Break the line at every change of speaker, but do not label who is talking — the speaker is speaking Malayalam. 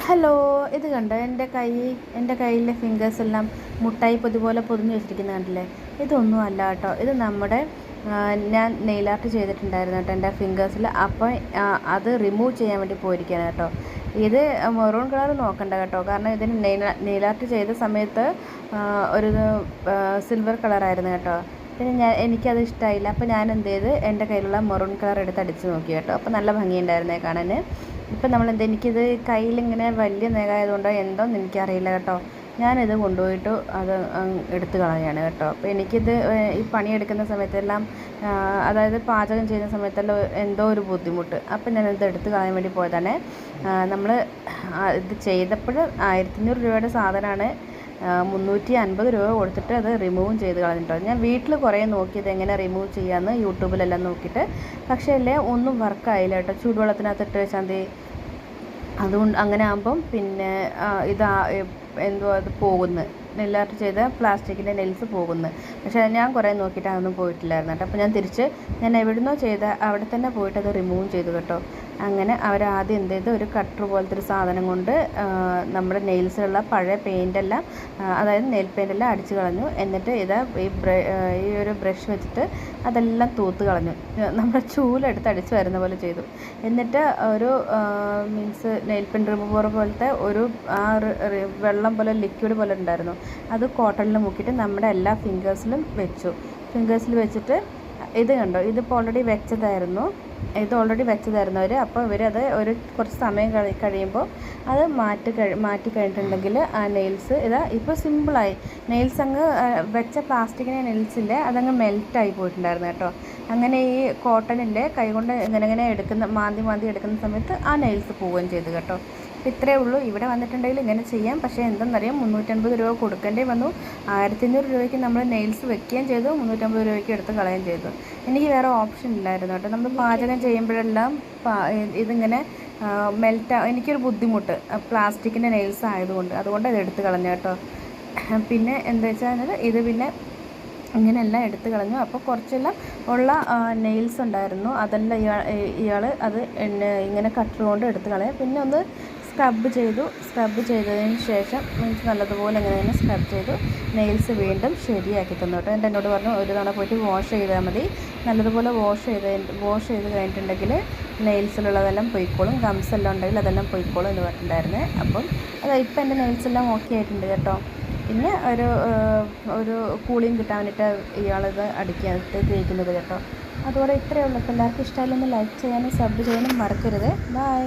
ഹലോ, ഇത് കണ്ടോ എൻ്റെ കയ്യിലെ ഫിംഗേഴ്സ് എല്ലാം മുട്ടായി പൊതുപോലെ പൊതിഞ്ഞ് വെച്ചിരിക്കുന്നത് കണ്ടില്ലേ? ഇതൊന്നും അല്ല കേട്ടോ, ഇത് നമ്മുടെ ഞാൻ നെയിൽ ആർട്ട് ചെയ്തിട്ടുണ്ടായിരുന്നു കേട്ടോ എൻ്റെ ഫിംഗേഴ്സിൽ. അപ്പോൾ അത് റിമൂവ് ചെയ്യാൻ വേണ്ടി പോയിരിക്കുകയാണ് കേട്ടോ. ഇത് മെറൂൺ കളർ നോക്കണ്ട കേട്ടോ, കാരണം ഇതിന് നെയിൽ ആർട്ട് ചെയ്ത സമയത്ത് ഒരു സിൽവർ കളറായിരുന്നു കേട്ടോ. പിന്നെ എനിക്കത് ഇഷ്ടമായില്ല. അപ്പോൾ ഞാൻ എന്ത് ചെയ്ത് എൻ്റെ കയ്യിലുള്ള മെറൂൺ കളർ എടുത്ത് അടിച്ച് നോക്കി കേട്ടോ. അപ്പോൾ നല്ല ഭംഗിയുണ്ടായിരുന്നേ കാണാൻ. ഇപ്പം എനിക്കിത് കയ്യിലിങ്ങനെ വലിയ നഖമായതുകൊണ്ടോ എന്തോന്ന് എനിക്കറിയില്ല കേട്ടോ. ഞാനിത് കൊണ്ടുപോയിട്ട് അത് എടുത്ത് കളയാണ് കേട്ടോ. അപ്പോൾ എനിക്കിത് ഈ പണിയെടുക്കുന്ന സമയത്തെല്ലാം, അതായത് പാചകം ചെയ്യുന്ന സമയത്തെല്ലാം എന്തോ ഒരു ബുദ്ധിമുട്ട്. അപ്പം ഞാനിത് എടുത്ത് കളയാൻ വേണ്ടി പോയതാണ്. നമ്മൾ ഇത് ചെയ്തപ്പോൾ 1500 രൂപയുടെ സാധനമാണ്. 350 രൂപ കൊടുത്തിട്ട് അത് റിമൂവും ചെയ്ത് കളഞ്ഞിട്ടോ. ഞാൻ വീട്ടിൽ കുറേ നോക്കിയത് എങ്ങനെ റിമൂവ് ചെയ്യാമെന്ന് യൂട്യൂബിലെല്ലാം നോക്കിയിട്ട്, പക്ഷേ അല്ലേ ഒന്നും വർക്കായില്ല കേട്ടോ. ചൂടുവെള്ളത്തിനകത്തിട്ട് വെച്ചാൽ മതി. അതുകൊണ്ട് അങ്ങനെ ആകുമ്പം പിന്നെ എന്തോ അത് പോകുന്നു, നെല്ലാർട്ട് ചെയ്ത പ്ലാസ്റ്റിക്കിൻ്റെ നെയിൽസ് പോകുന്നു. പക്ഷേ ഞാൻ കുറേ നോക്കിയിട്ട് അതൊന്നും പോയിട്ടില്ലായിരുന്നു കേട്ടോ. അപ്പോൾ ഞാൻ എവിടുന്നോ ചെയ്ത അവിടെ തന്നെ പോയിട്ട് അത് റിമൂവ് ചെയ്തു കേട്ടോ. അങ്ങനെ അവരാദ്യം എന്ത് ചെയ്തു, ഒരു കട്ടർ പോലത്തെ ഒരു സാധനം കൊണ്ട് നമ്മുടെ നെയിൽസിലുള്ള പഴയ പെയിൻ്റെല്ലാം, അതായത് നെയിൽ പെയിൻ്റെല്ലാം അടിച്ച് കളഞ്ഞു. എന്നിട്ട് ഈ ഒരു ബ്രഷ് വെച്ചിട്ട് അതെല്ലാം തൂത്ത് കളഞ്ഞു. നമ്മുടെ ചൂലെടുത്ത് അടിച്ച് വരുന്ന പോലെ ചെയ്തു. എന്നിട്ട് ഒരു നെയിൽ പെയിൻറ്റ് റിമൂവർ പോലത്തെ ഒരു വെള്ളം പോലെ ലിക്വിഡ് പോലെ ഉണ്ടായിരുന്നു. അത് കോട്ടണിൽ മുക്കിയിട്ട് നമ്മുടെ എല്ലാ ഫിംഗേഴ്സിലും ഫിംഗേഴ്സിൽ വെച്ചിട്ട് ഇത് കണ്ടോ, ഇതിപ്പോൾ ഓൾറെഡി വെച്ചതായിരുന്നു അവർ. അപ്പോൾ ഇവരത് കുറച്ച് സമയം കഴിയുമ്പോൾ അത് മാറ്റി കഴിഞ്ഞിട്ടുണ്ടെങ്കിൽ ആ നെയിൽസ് ഇപ്പോൾ സിമ്പിളായി. നെയിൽസ് അങ്ങ് വെച്ച പ്ലാസ്റ്റിക്കിൻ്റെ നെയിൽസില്ലേ, അതങ്ങ് മെൽറ്റായി പോയിട്ടുണ്ടായിരുന്നു കേട്ടോ. അങ്ങനെ ഈ കോട്ടണില്ലേ കൈകൊണ്ട് ഇങ്ങനെ മാന്തി എടുക്കുന്ന സമയത്ത് ആ നെയിൽസ് പോവുകയും ചെയ്തു കേട്ടോ. ഇത്രയേ ഉള്ളൂ. ഇവിടെ വന്നിട്ടുണ്ടെങ്കിൽ ഇങ്ങനെ ചെയ്യാം. പക്ഷേ എന്തെന്നറിയാം, 350 രൂപ കൊടുക്കേണ്ടി വന്നു. 1500 രൂപയ്ക്ക് നമ്മൾ നെയിൽസ് വെക്കുകയും ചെയ്തു, 350 രൂപയ്ക്ക് എടുത്ത് കളയുകയും ചെയ്തു. എനിക്ക് വേറെ ഓപ്ഷൻ ഇല്ലായിരുന്നു കേട്ടോ. നമ്മൾ പാചകം ചെയ്യുമ്പോഴെല്ലാം ഇതിങ്ങനെ എനിക്കൊരു ബുദ്ധിമുട്ട്, പ്ലാസ്റ്റിക്കിൻ്റെ നെയിൽസ് ആയതുകൊണ്ട്. അതുകൊണ്ട് അത് എടുത്ത് കളഞ്ഞു കേട്ടോ. പിന്നെ എന്താ വെച്ചാൽ ഇത് പിന്നെ ഇങ്ങനെയെല്ലാം എടുത്ത് കളഞ്ഞു. അപ്പോൾ കുറച്ചെല്ലാം ഉള്ള നെയിൽസ് ഉണ്ടായിരുന്നു, അതെല്ലാം ഇയാൾ അത് ഇങ്ങനെ കട്ടർ കൊണ്ട് എടുത്ത് കളയാം. പിന്നെ ഒന്ന് സ്ക്രബ് ചെയ്തതിന് ശേഷം നല്ലതുപോലെ ഇങ്ങനെ സ്ക്രബ് ചെയ്തു നെയിൽസ് വീണ്ടും ശരിയാക്കി തന്നു കേട്ടോ. എന്നോട് പറഞ്ഞു ഒരു തവണ പോയിട്ട് വാഷ് ചെയ്താൽ മതി, നല്ലതുപോലെ വാഷ് ചെയ്ത് കഴിഞ്ഞിട്ടുണ്ടെങ്കിൽ നെയിൽസിലുള്ളതെല്ലാം പൊയ്ക്കോളും, ഗംസ് എല്ലാം ഉണ്ടെങ്കിൽ അതെല്ലാം പൊയ്ക്കോളും എന്ന് പറഞ്ഞിട്ടുണ്ടായിരുന്നേ. അപ്പം ഇപ്പം എൻ്റെ നെയിൽസ് എല്ലാം ഓക്കെ ആയിട്ടുണ്ട് കേട്ടോ. പിന്നെ ഒരു കൂളിങ് കിട്ടാൻ വേണ്ടിയിട്ട് ഇയാളത് തേക്കുന്നത് കേട്ടോ. അതുപോലെ ഇത്രയേ ഉള്ളൂ. അപ്പോൾ എല്ലാവർക്കും ഇഷ്ടമായാലൊന്ന് ലൈക്ക് ചെയ്യാനും സബ് ചെയ്യാനും മറക്കരുത്. ബൈ.